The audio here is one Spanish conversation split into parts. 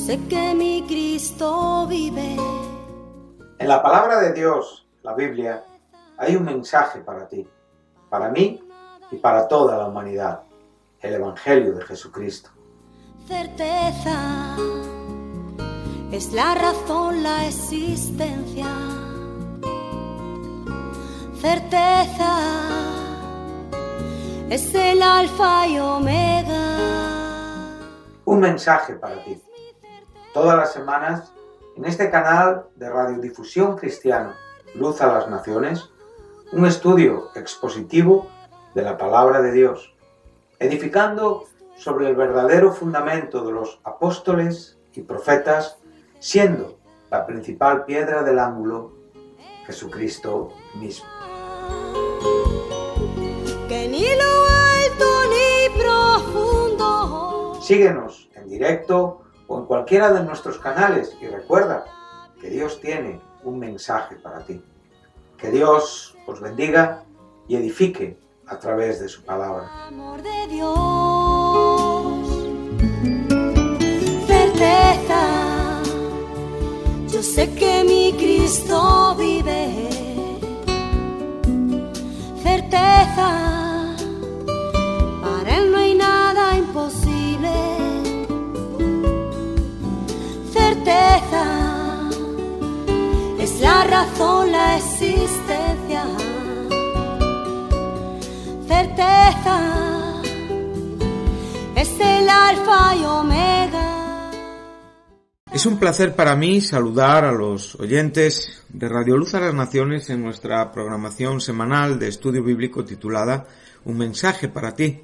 sé que mi Cristo vive. En la palabra de Dios, la Biblia, hay un mensaje para ti, para mí y para toda la humanidad, el Evangelio de Jesucristo. Certeza es la razón, la existencia. Certeza es el alfa y omega. Un mensaje para ti. Todas las semanas, en este canal de radiodifusión cristiana, Luz a las Naciones, un estudio expositivo de la palabra de Dios, edificando sobre el verdadero fundamento de los apóstoles y profetas, siendo la principal piedra del ángulo Jesucristo mismo. Que ni lo alto ni profundo. Síguenos en directo o en cualquiera de nuestros canales y recuerda que Dios tiene un mensaje para ti. Que Dios os bendiga y edifique a través de su palabra. Amor de Dios, certeza, yo sé que mi Cristo vive. Certeza, para Él no hay nada imposible. Certeza, es la razón, la existencia. Certeza, es el alfa y omega. Es un placer para mí saludar a los oyentes de Radio Luz a las Naciones en nuestra programación semanal de estudio bíblico titulada Un mensaje para ti,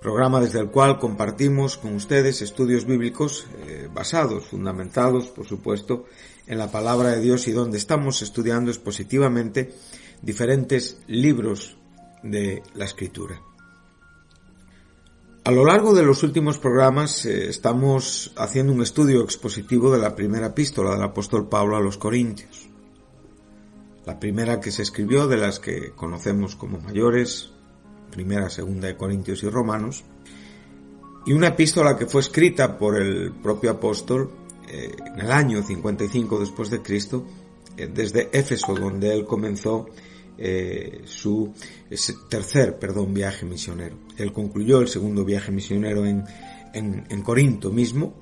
programa desde el cual compartimos con ustedes estudios bíblicos basados, fundamentados, por supuesto, en la palabra de Dios y donde estamos estudiando expositivamente diferentes libros de la Escritura. A lo largo de los últimos programas estamos haciendo un estudio expositivo de la primera epístola del apóstol Pablo a los Corintios. La primera que se escribió, de las que conocemos como mayores, primera, segunda de Corintios y Romanos, y una epístola que fue escrita por el propio apóstol en el año 55 después de Cristo, desde Éfeso, donde él comenzó su tercer viaje misionero. Él concluyó el segundo viaje misionero en Corinto mismo,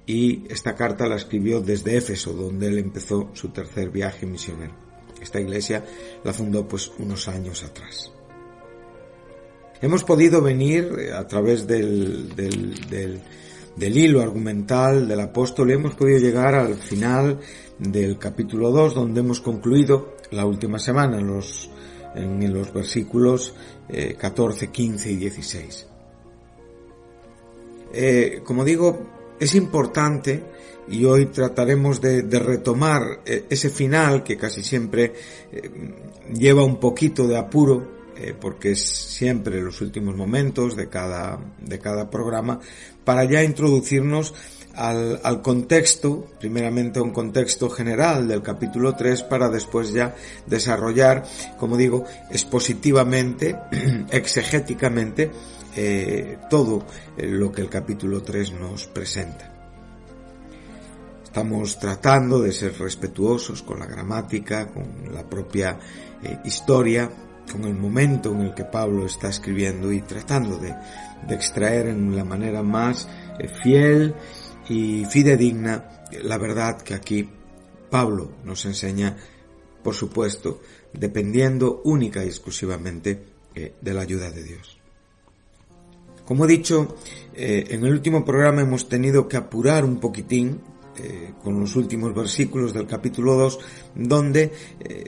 y esta carta la escribió desde Éfeso, donde él empezó su tercer viaje misionero. Esta iglesia la fundó unos años atrás. Hemos podido venir a través del hilo argumental del apóstol, hemos podido llegar al final del capítulo 2, donde hemos concluido la última semana en los versículos 14, 15 y 16. Como digo, es importante, y hoy trataremos de retomar ese final que casi siempre lleva un poquito de apuro, porque es siempre los últimos momentos de cada programa, para ya introducirnos al contexto, primeramente a un contexto general del capítulo 3, para después ya desarrollar, como digo, expositivamente, exegéticamente, todo lo que el capítulo 3 nos presenta. Estamos tratando de ser respetuosos con la gramática, con la propia historia, con el momento en el que Pablo está escribiendo, y tratando de extraer en la manera más fiel y fidedigna la verdad que aquí Pablo nos enseña, por supuesto, dependiendo única y exclusivamente de la ayuda de Dios. Como he dicho, en el último programa hemos tenido que apurar un poquitín con los últimos versículos del capítulo 2, donde,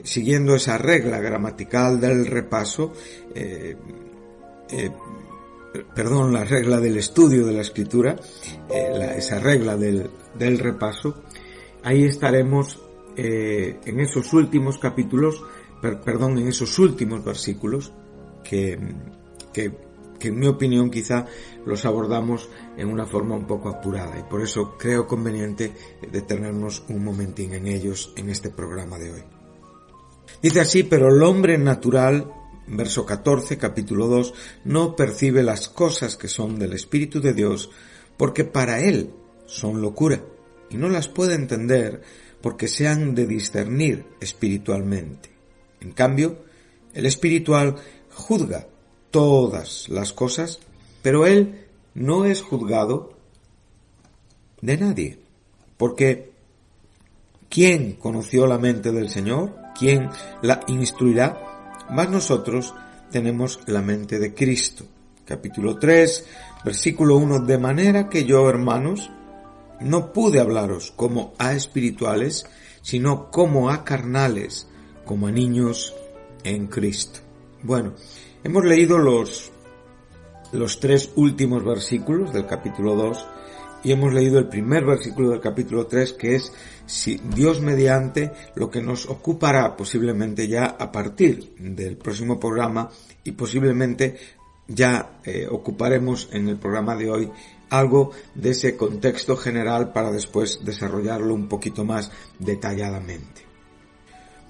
siguiendo esa regla gramatical del repaso, la regla del estudio de la Escritura, esa regla del repaso, ahí estaremos en esos últimos capítulos, en esos últimos versículos que en mi opinión quizá los abordamos en una forma un poco apurada, y por eso creo conveniente detenernos un momentín en ellos en este programa de hoy. Dice así: pero el hombre natural, verso 14, capítulo 2, no percibe las cosas que son del Espíritu de Dios, porque para él son locura y no las puede entender porque se han de discernir espiritualmente. En cambio, el espiritual juzga todas las cosas, pero él no es juzgado de nadie, porque ¿quién conoció la mente del Señor? ¿Quién la instruirá? Mas nosotros tenemos la mente de Cristo. Capítulo 3, versículo 1, de manera que yo, hermanos, no pude hablaros como a espirituales, sino como a carnales, como a niños en Cristo. Bueno, hemos leído los 3 últimos versículos del capítulo 2 y hemos leído el primer versículo del capítulo 3, que es, si Dios mediante, lo que nos ocupará posiblemente ya a partir del próximo programa, y posiblemente ya ocuparemos en el programa de hoy algo de ese contexto general para después desarrollarlo un poquito más detalladamente.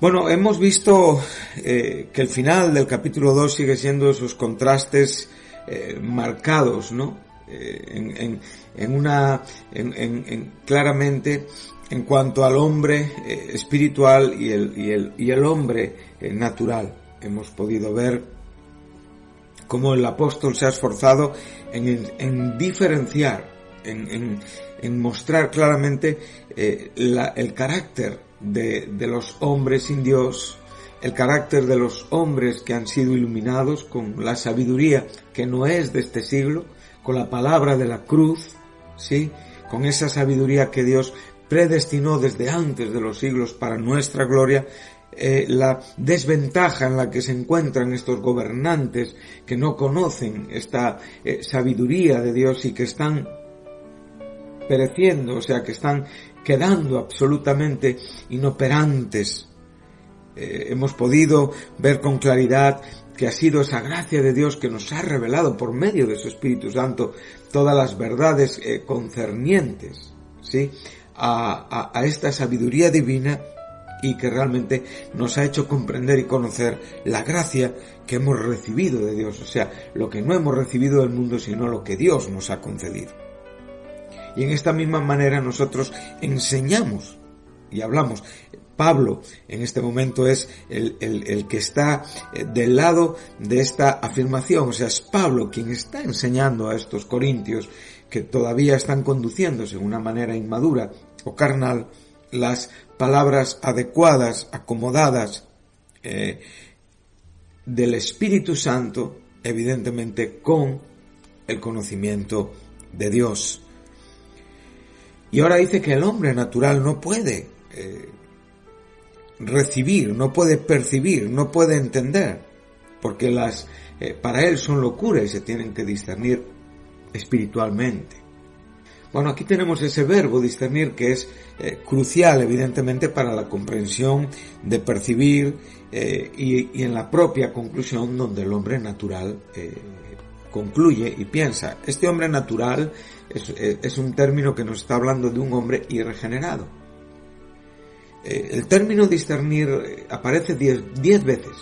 Bueno, hemos visto que el final del capítulo 2 sigue siendo esos contrastes marcados, ¿no? Claramente en cuanto al hombre espiritual y el hombre natural. Hemos podido ver cómo el apóstol se ha esforzado en diferenciar, en mostrar claramente el carácter de los hombres sin Dios, el carácter de los hombres que han sido iluminados con la sabiduría que no es de este siglo, con la palabra de la cruz, ¿sí? Con esa sabiduría que Dios predestinó desde antes de los siglos para nuestra gloria. La desventaja en la que se encuentran estos gobernantes que no conocen esta sabiduría de Dios y que están pereciendo, o sea, que están quedando absolutamente inoperantes. Hemos podido ver con claridad que ha sido esa gracia de Dios que nos ha revelado por medio de su Espíritu Santo todas las verdades concernientes, ¿sí?, a esta sabiduría divina, y que realmente nos ha hecho comprender y conocer la gracia que hemos recibido de Dios, o sea, lo que no hemos recibido del mundo, sino lo que Dios nos ha concedido. Y en esta misma manera nosotros enseñamos y hablamos. Pablo en este momento es el que está del lado de esta afirmación, o sea, es Pablo quien está enseñando a estos corintios que todavía están conduciéndose de una manera inmadura o carnal las palabras adecuadas, acomodadas del Espíritu Santo, evidentemente con el conocimiento de Dios. Y ahora dice que el hombre natural no puede recibir, no puede percibir, no puede entender, porque para él son locura y se tienen que discernir espiritualmente. Bueno, aquí tenemos ese verbo discernir que es crucial, evidentemente, para la comprensión de percibir y en la propia conclusión donde el hombre natural concluye y piensa. Este hombre natural es un término que nos está hablando de un hombre irregenerado. El término discernir aparece 10 veces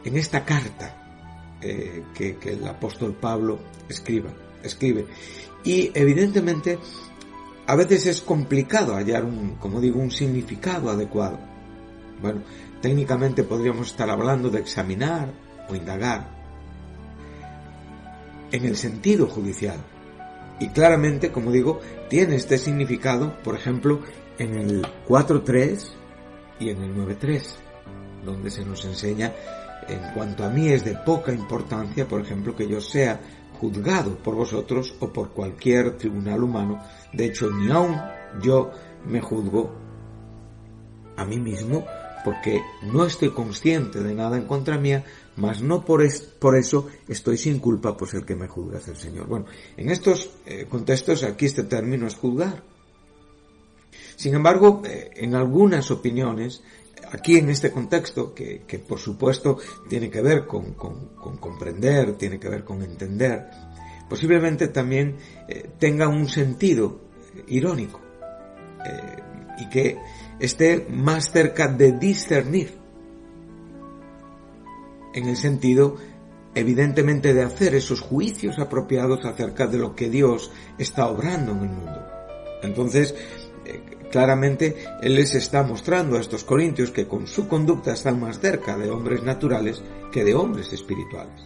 en esta carta que el apóstol Pablo escribe. Y evidentemente a veces es complicado hallar un significado adecuado. Bueno, técnicamente podríamos estar hablando de examinar o indagar en el sentido judicial. Y claramente, como digo, tiene este significado, por ejemplo, en el 4.3 y en el 9.3, donde se nos enseña, en cuanto a mí es de poca importancia, por ejemplo, que yo sea juzgado por vosotros o por cualquier tribunal humano. De hecho, ni aun yo me juzgo a mí mismo, porque no estoy consciente de nada en contra mía, mas no por eso estoy sin culpa, pues el que me juzga es el Señor. Bueno, en estos contextos aquí este término es juzgar. Sin embargo, en algunas opiniones, aquí en este contexto, que por supuesto tiene que ver con comprender, tiene que ver con entender, posiblemente también tenga un sentido irónico y que esté más cerca de discernir, en el sentido evidentemente de hacer esos juicios apropiados acerca de lo que Dios está obrando en el mundo. Entonces, claramente, Él les está mostrando a estos corintios que con su conducta están más cerca de hombres naturales que de hombres espirituales.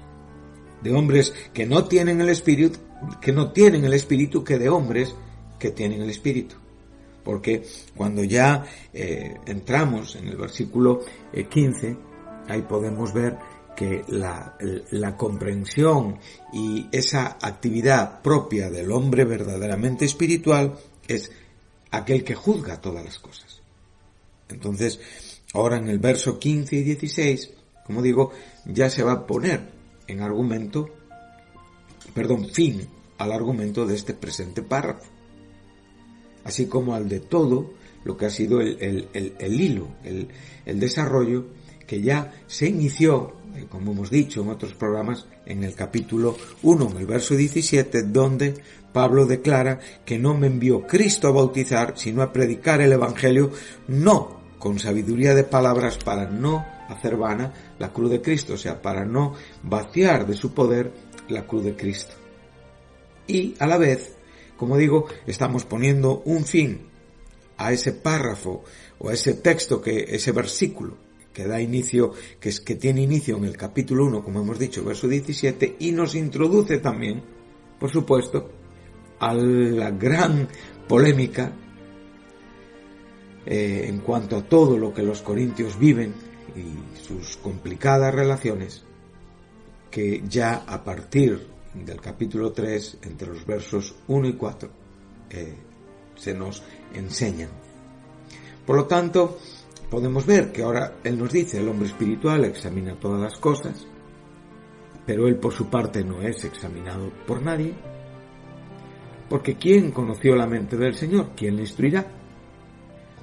De hombres que no tienen el espíritu, que de hombres que tienen el espíritu. Porque cuando ya entramos en el versículo 15, ahí podemos ver que la comprensión y esa actividad propia del hombre verdaderamente espiritual es aquel que juzga todas las cosas. Entonces, ahora en el verso 15 y 16, como digo, ya se va a poner fin al argumento de este presente párrafo, así como al de todo lo que ha sido el hilo, el desarrollo que ya se inició, como hemos dicho en otros programas, en el capítulo 1, en el verso 17, donde Pablo declara que no me envió Cristo a bautizar, sino a predicar el Evangelio, no con sabiduría de palabras, para no hacer vana la cruz de Cristo, o sea, para no vaciar de su poder la cruz de Cristo. Y a la vez, como digo, estamos poniendo un fin a ese párrafo o a ese texto, ese versículo que da inicio, que tiene inicio en el capítulo 1, como hemos dicho, verso 17, y nos introduce también, por supuesto, a la gran polémica en cuanto a todo lo que los corintios viven y sus complicadas relaciones, que ya a partir del capítulo 3, entre los versos 1 y 4, se nos enseñan. Por lo tanto, podemos ver que ahora él nos dice, el hombre espiritual examina todas las cosas, pero él por su parte no es examinado por nadie, porque ¿quién conoció la mente del Señor? ¿Quién le instruirá?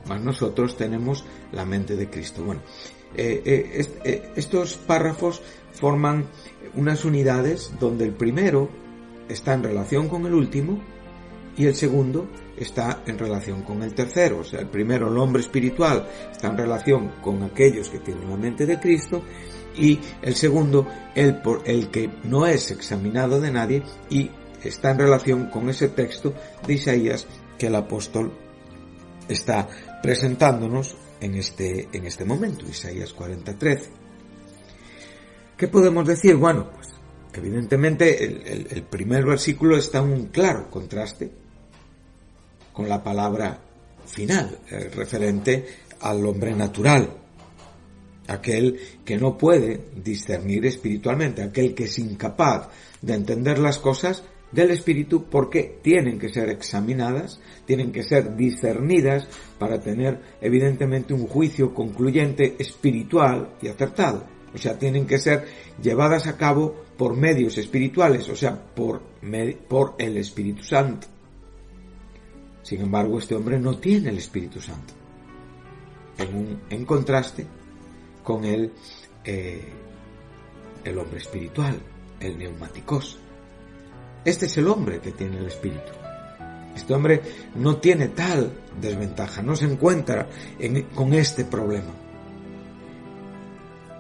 Mas nosotros tenemos la mente de Cristo. Bueno, estos párrafos forman unas unidades donde el primero está en relación con el último y el segundo está en relación con el tercero. O sea, el primero, el hombre espiritual, está en relación con aquellos que tienen la mente de Cristo, y el segundo, el que no es examinado de nadie, y está en relación con ese texto de Isaías que el apóstol está presentándonos en este momento, Isaías 40:13. ¿Qué podemos decir? Bueno, pues evidentemente el primer versículo está en un claro contraste con la palabra final, referente al hombre natural, aquel que no puede discernir espiritualmente, aquel que es incapaz de entender las cosas del espíritu, porque tienen que ser examinadas, tienen que ser discernidas para tener evidentemente un juicio concluyente espiritual y acertado. O sea, tienen que ser llevadas a cabo por medios espirituales, o sea, por el Espíritu Santo. Sin embargo, este hombre no tiene el Espíritu Santo, en contraste con el hombre espiritual, el neumáticos. Este es el hombre que tiene el Espíritu. Este hombre no tiene tal desventaja, no se encuentra con este problema.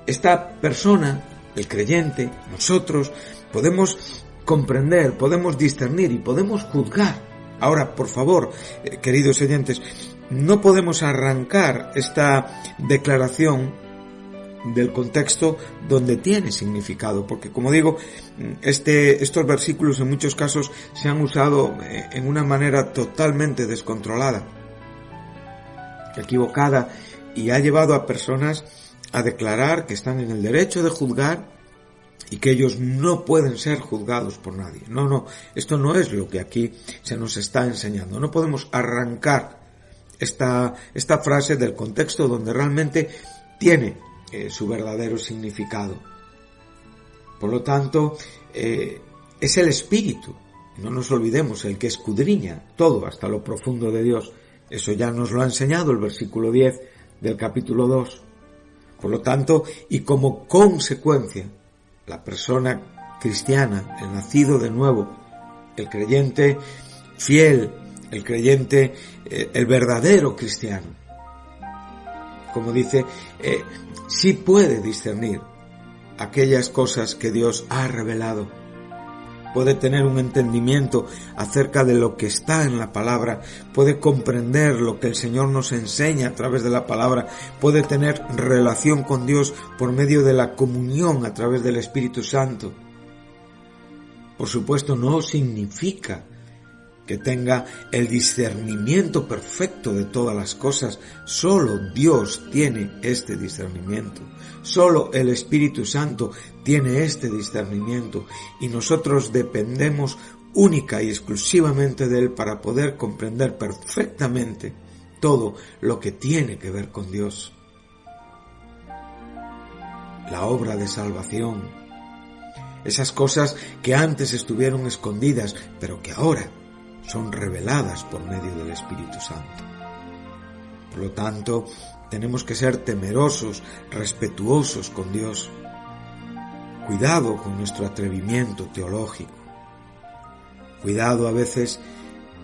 Esta persona, el creyente, nosotros, podemos comprender, podemos discernir y podemos juzgar. Ahora, por favor, queridos oyentes, no podemos arrancar esta declaración del contexto donde tiene significado, porque, como digo, estos versículos en muchos casos se han usado en una manera totalmente descontrolada, equivocada, y ha llevado a personas a declarar que están en el derecho de juzgar y que ellos no pueden ser juzgados por nadie. No, esto no es lo que aquí se nos está enseñando. No podemos arrancar esta frase del contexto donde realmente tiene su verdadero significado. Por lo tanto, es el Espíritu, no nos olvidemos, el que escudriña todo hasta lo profundo de Dios. Eso ya nos lo ha enseñado el versículo 10 del capítulo 2. Por lo tanto, y como consecuencia, la persona cristiana, el nacido de nuevo, el creyente fiel, el creyente, el verdadero cristiano, como dice, sí puede discernir aquellas cosas que Dios ha revelado. Puede tener un entendimiento acerca de lo que está en la palabra, puede comprender lo que el Señor nos enseña a través de la palabra, puede tener relación con Dios por medio de la comunión a través del Espíritu Santo. Por supuesto, no significa que tenga el discernimiento perfecto de todas las cosas. Solo Dios tiene este discernimiento. Solo el Espíritu Santo tiene este discernimiento y nosotros dependemos única y exclusivamente de Él para poder comprender perfectamente todo lo que tiene que ver con Dios. La obra de salvación, esas cosas que antes estuvieron escondidas, pero que ahora son reveladas por medio del Espíritu Santo. Por lo tanto, tenemos que ser temerosos, respetuosos con Dios. Cuidado con nuestro atrevimiento teológico. Cuidado a veces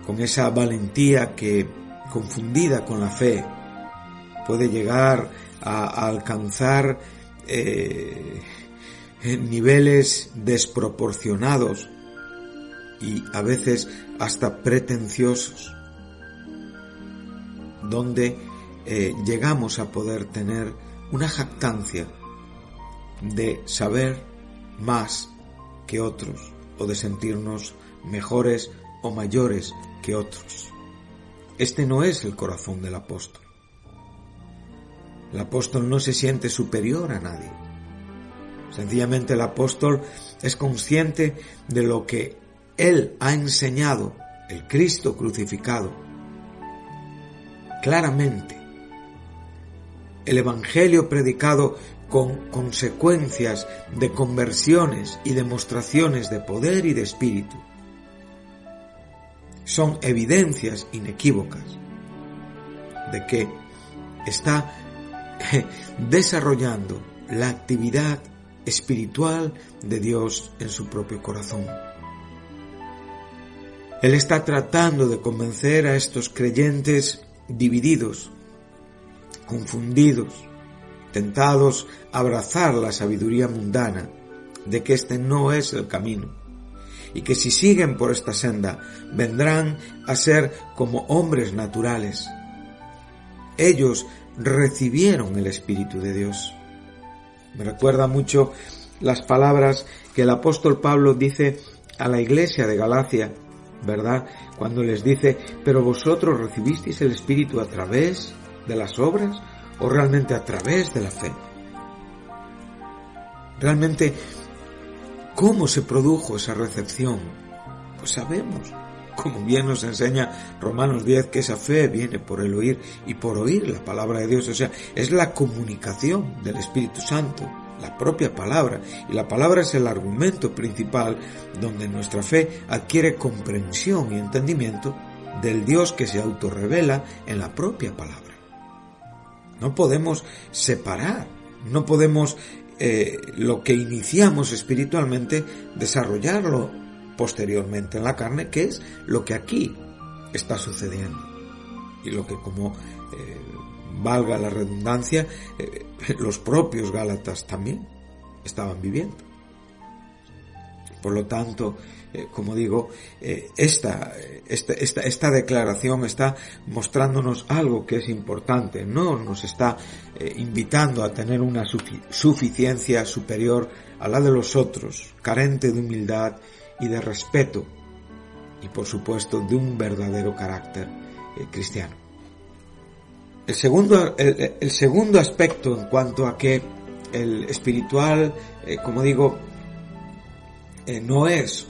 con esa valentía que, confundida con la fe, puede llegar a alcanzar niveles desproporcionados y a veces hasta pretenciosos, donde llegamos a poder tener una jactancia de saber más que otros o de sentirnos mejores o mayores que otros. Este no es el corazón del apóstol. El apóstol no se siente superior a nadie. Sencillamente el apóstol es consciente de lo que Él ha enseñado, el Cristo crucificado, claramente. El Evangelio predicado con consecuencias de conversiones y demostraciones de poder y de espíritu. Son evidencias inequívocas de que está desarrollando la actividad espiritual de Dios en su propio corazón. Él está tratando de convencer a estos creyentes divididos, confundidos, tentados a abrazar la sabiduría mundana, de que este no es el camino, y que si siguen por esta senda vendrán a ser como hombres naturales. Ellos recibieron el Espíritu de Dios. Me recuerda mucho las palabras que el apóstol Pablo dice a la iglesia de Galacia, ¿verdad? Cuando les dice, ¿pero vosotros recibisteis el Espíritu a través de las obras o realmente a través de la fe? Realmente, ¿cómo se produjo esa recepción? Pues sabemos, como bien nos enseña Romanos 10, que esa fe viene por el oír y por oír la palabra de Dios. O sea, es la comunicación del Espíritu Santo, la propia palabra. Y la palabra es el argumento principal donde nuestra fe adquiere comprensión y entendimiento del Dios que se autorrevela en la propia palabra. No podemos separar, no podemos lo que iniciamos espiritualmente desarrollarlo posteriormente en la carne, que es lo que aquí está sucediendo y lo que, como valga la redundancia, los propios gálatas también estaban viviendo. Por lo tanto, como digo, esta declaración está mostrándonos algo que es importante. No nos está invitando a tener una suficiencia superior a la de los otros, carente de humildad y de respeto, y por supuesto de un verdadero carácter cristiano. El segundo aspecto en cuanto a que el espiritual, como digo, no es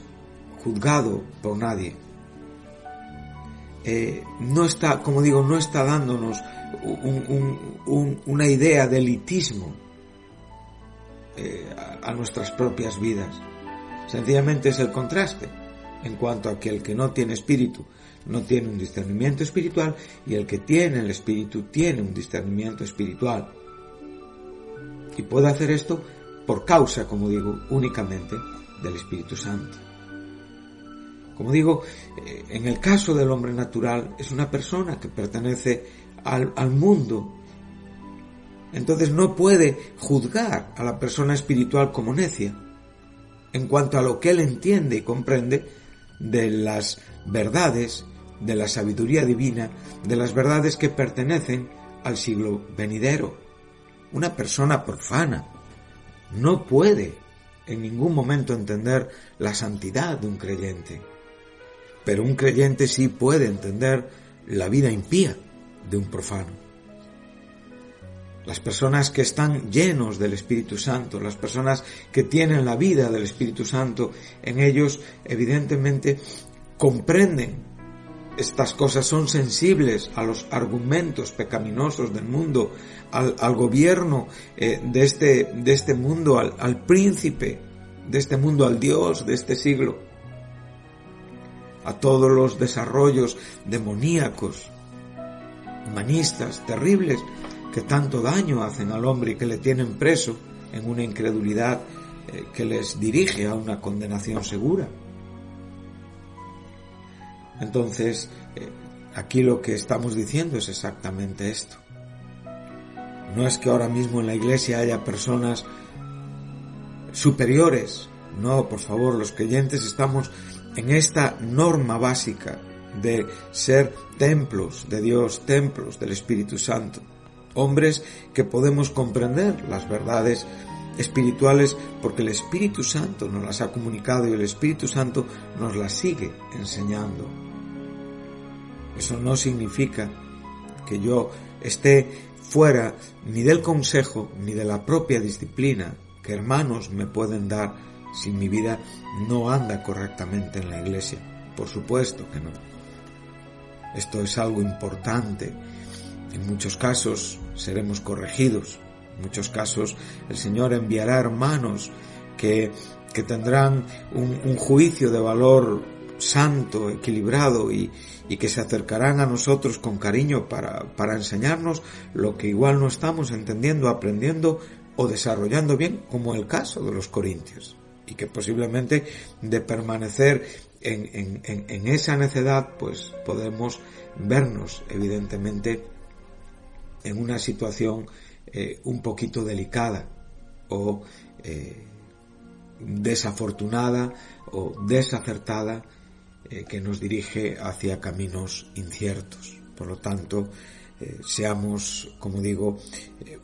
juzgado por nadie. No está, como digo, no está dándonos una idea de elitismo a nuestras propias vidas. Sencillamente es el contraste en cuanto a que el que no tiene espíritu no tiene un discernimiento espiritual y el que tiene el espíritu tiene un discernimiento espiritual. Y puede hacer esto por causa, como digo, únicamente del Espíritu Santo. Como digo, en el caso del hombre natural es una persona que pertenece al mundo Entonces no puede juzgar a la persona espiritual como necia en cuanto a lo que él entiende y comprende de las verdades, de la sabiduría divina, de las verdades que pertenecen al siglo venidero. Una persona profana no puede en ningún momento entender la santidad de un creyente, pero un creyente sí puede entender la vida impía de un profano. Las personas que están llenos del Espíritu Santo, las personas que tienen la vida del Espíritu Santo en ellos, evidentemente comprenden estas cosas, son sensibles a los argumentos pecaminosos del mundo, al gobierno de este mundo, al príncipe de este mundo, al Dios de este siglo, a todos los desarrollos demoníacos, humanistas, terribles, que tanto daño hacen al hombre y que le tienen preso en una incredulidad que les dirige a una condenación segura. Entonces, aquí lo que estamos diciendo es exactamente esto. No es que ahora mismo en la Iglesia haya personas superiores. No, por favor, los creyentes estamos en esta norma básica de ser templos de Dios, templos del Espíritu Santo. Hombres que podemos comprender las verdades espirituales porque el Espíritu Santo nos las ha comunicado y el Espíritu Santo nos las sigue enseñando. Eso no significa que yo esté fuera ni del consejo ni de la propia disciplina que hermanos me pueden dar si mi vida no anda correctamente en la Iglesia. Por supuesto que no. Esto es algo importante. En muchos casos seremos corregidos. En muchos casos el Señor enviará hermanos que tendrán un juicio de valor santo, equilibrado y que se acercarán a nosotros con cariño para enseñarnos lo que igual no estamos entendiendo, aprendiendo o desarrollando bien, como el caso de los corintios. Y que posiblemente de permanecer en esa necedad, pues podemos vernos evidentemente en una situación un poquito delicada o desafortunada o desacertada que nos dirige hacia caminos inciertos. Por lo tanto, seamos, como digo,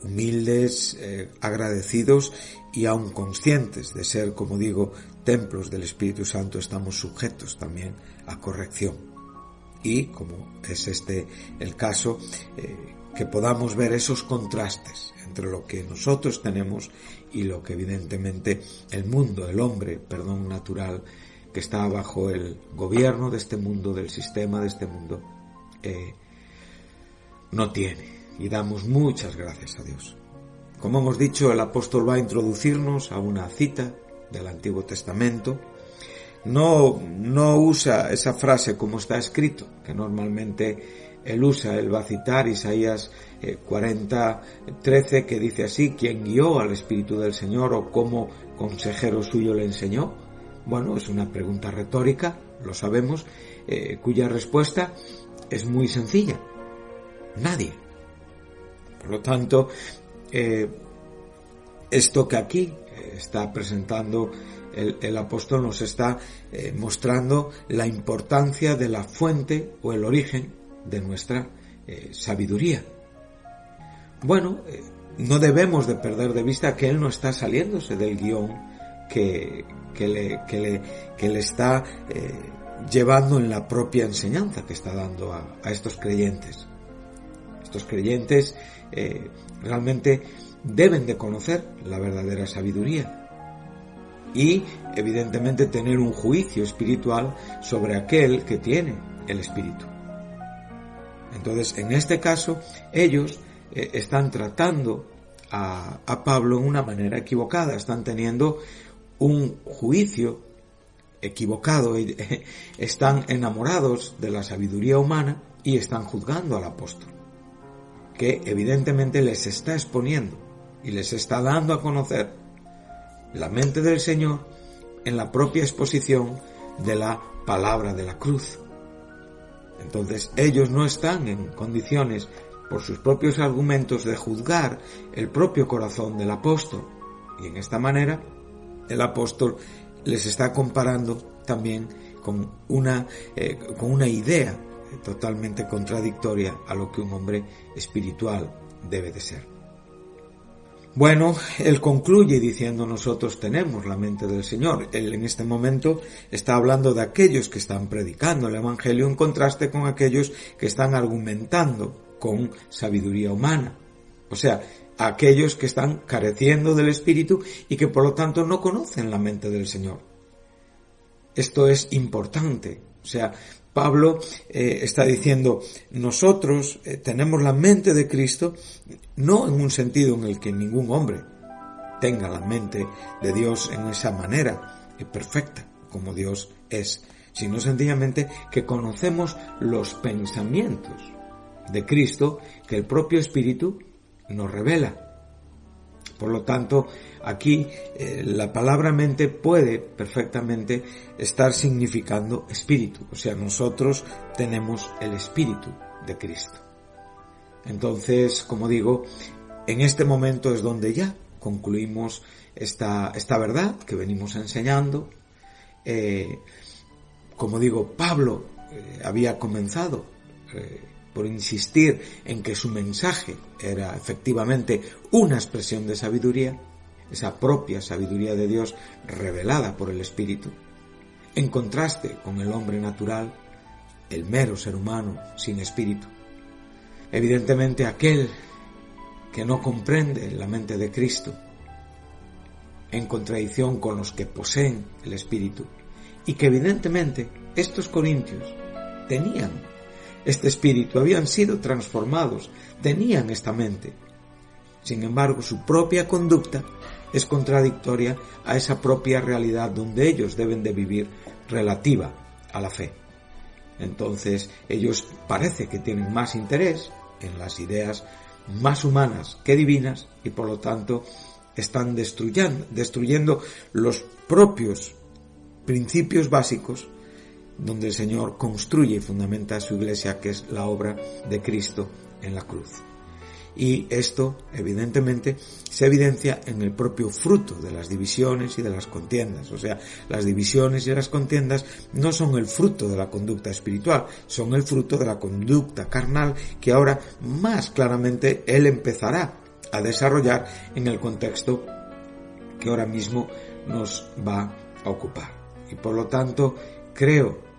humildes, agradecidos y aun conscientes de ser, como digo, templos del Espíritu Santo, estamos sujetos también a corrección. Y, como es este el caso, que podamos ver esos contrastes entre lo que nosotros tenemos y lo que evidentemente el mundo, el hombre, natural, que está bajo el gobierno de este mundo, del sistema de este mundo, no tiene. Y damos muchas gracias a Dios. Como hemos dicho, el apóstol va a introducirnos a una cita del Antiguo Testamento. No usa esa frase como está escrito, que normalmente él va a citar Isaías 40:13, que dice así: ¿quién guió al Espíritu del Señor o cómo consejero suyo le enseñó? Bueno, es una pregunta retórica, lo sabemos, cuya respuesta es muy sencilla: nadie. Por lo tanto, esto que aquí está presentando el apóstol nos está mostrando la importancia de la fuente o el origen de nuestra sabiduría. Bueno, no debemos de perder de vista que él no está saliéndose del guión que le está llevando en la propia enseñanza que está dando a estos creyentes. Estos creyentes realmente deben de conocer la verdadera sabiduría y evidentemente tener un juicio espiritual sobre aquel que tiene el Espíritu. Entonces, en este caso, ellos están tratando a Pablo en una manera equivocada, están teniendo un juicio equivocado, están enamorados de la sabiduría humana y están juzgando al apóstol, que evidentemente les está exponiendo y les está dando a conocer la mente del Señor en la propia exposición de la palabra de la cruz. Entonces ellos no están en condiciones por sus propios argumentos, de juzgar el propio corazón del apóstol. Y en esta manera, el apóstol les está comparando también con una idea totalmente contradictoria a lo que un hombre espiritual debe de ser. Bueno, él concluye diciendo: nosotros tenemos la mente del Señor. Él en este momento está hablando de aquellos que están predicando el Evangelio en contraste con aquellos que están argumentando con sabiduría humana. O sea, aquellos que están careciendo del Espíritu y que por lo tanto no conocen la mente del Señor. Esto es importante. O sea, Pablo está diciendo: nosotros tenemos la mente de Cristo, no en un sentido en el que ningún hombre tenga la mente de Dios en esa manera perfecta como Dios es, sino sencillamente que conocemos los pensamientos de Cristo que el propio Espíritu nos revela. Por lo tanto, aquí la palabra mente puede perfectamente estar significando espíritu. O sea, nosotros tenemos el Espíritu de Cristo. Entonces, como digo, en este momento es donde ya concluimos esta verdad que venimos enseñando. Como digo, Pablo había comenzado por insistir en que su mensaje era efectivamente una expresión de sabiduría, esa propia sabiduría de Dios revelada por el Espíritu, en contraste con el hombre natural, el mero ser humano sin espíritu. Evidentemente, aquel que no comprende la mente de Cristo, en contradicción con los que poseen el Espíritu, y que evidentemente estos corintios tenían este espíritu, habían sido transformados, tenían esta mente. Sin embargo, su propia conducta es contradictoria a esa propia realidad donde ellos deben de vivir relativa a la fe. Entonces, ellos parece que tienen más interés en las ideas más humanas que divinas y por lo tanto están destruyendo los propios principios básicos donde el Señor construye y fundamenta a su iglesia, que es la obra de Cristo en la cruz. Y esto, evidentemente, se evidencia en el propio fruto de las divisiones y de las contiendas. O sea, las divisiones y las contiendas no son el fruto de la conducta espiritual, son el fruto de la conducta carnal que ahora más claramente él empezará a desarrollar en el contexto que ahora mismo nos va a ocupar. Y por lo tanto, creo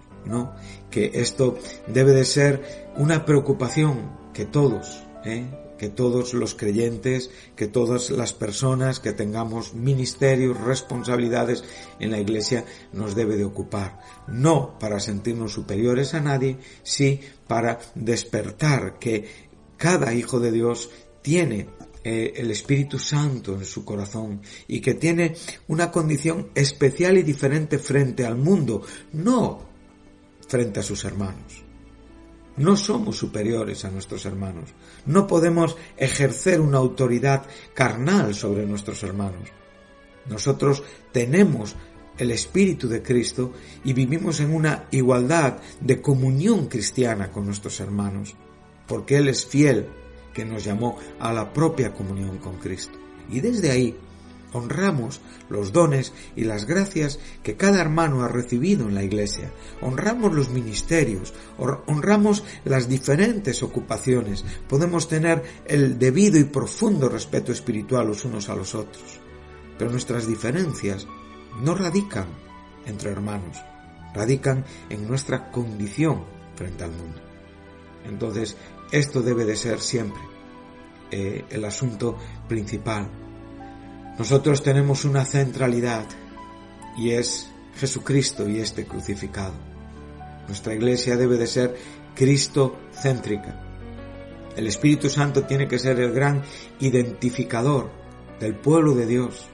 que esto debe de ser una preocupación que todos los creyentes, que todas las personas que tengamos ministerios, responsabilidades en la iglesia nos debe de ocupar. No para sentirnos superiores a nadie, sí para despertar que cada hijo de Dios tiene el Espíritu Santo en su corazón y que tiene una condición especial y diferente frente al mundo, no frente a sus hermanos. No somos superiores a nuestros hermanos. No podemos ejercer una autoridad carnal sobre nuestros hermanos. Nosotros tenemos el Espíritu de Cristo y vivimos en una igualdad de comunión cristiana con nuestros hermanos, porque Él es fiel, que nos llamó a la propia comunión con Cristo. Y desde ahí honramos los dones y las gracias que cada hermano ha recibido en la iglesia. Honramos los ministerios, honramos las diferentes ocupaciones. Podemos tener el debido y profundo respeto espiritual los unos a los otros. Pero nuestras diferencias no radican entre hermanos, radican en nuestra condición frente al mundo. Entonces, esto debe de ser siempre el asunto principal. Nosotros tenemos una centralidad y es Jesucristo y este crucificado. Nuestra iglesia debe de ser cristocéntrica. El Espíritu Santo tiene que ser el gran identificador del pueblo de Dios,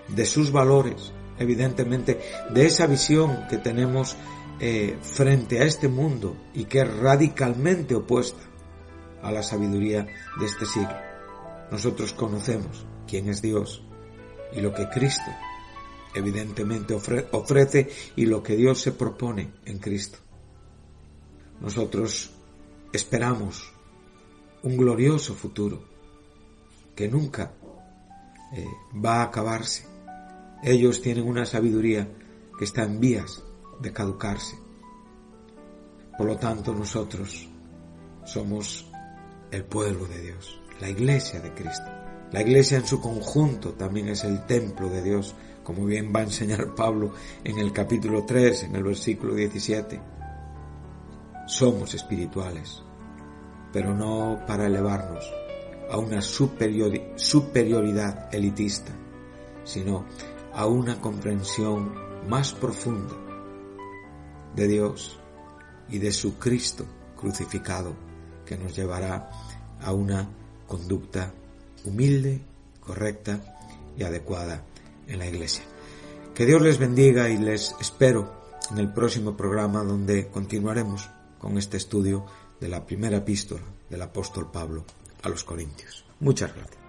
de sus valores, evidentemente, de esa visión que tenemos frente a este mundo y que es radicalmente opuesta a la sabiduría de este siglo. Nosotros conocemos quién es Dios y lo que Cristo evidentemente ofrece y lo que Dios se propone en Cristo. Nosotros esperamos un glorioso futuro que nunca va a acabarse. Ellos tienen una sabiduría que está en vías de caducarse. Por lo tanto, nosotros somos el pueblo de Dios, la Iglesia de Cristo. La Iglesia en su conjunto también es el templo de Dios, como bien va a enseñar Pablo en el capítulo 3, en el versículo 17. Somos espirituales, pero no para elevarnos a una superioridad elitista, sino a una comprensión más profunda de Dios y de su Cristo crucificado, que nos llevará a una conducta humilde, correcta y adecuada en la Iglesia. Que Dios les bendiga y les espero en el próximo programa, donde continuaremos con este estudio de la primera epístola del apóstol Pablo a los Corintios. Muchas gracias.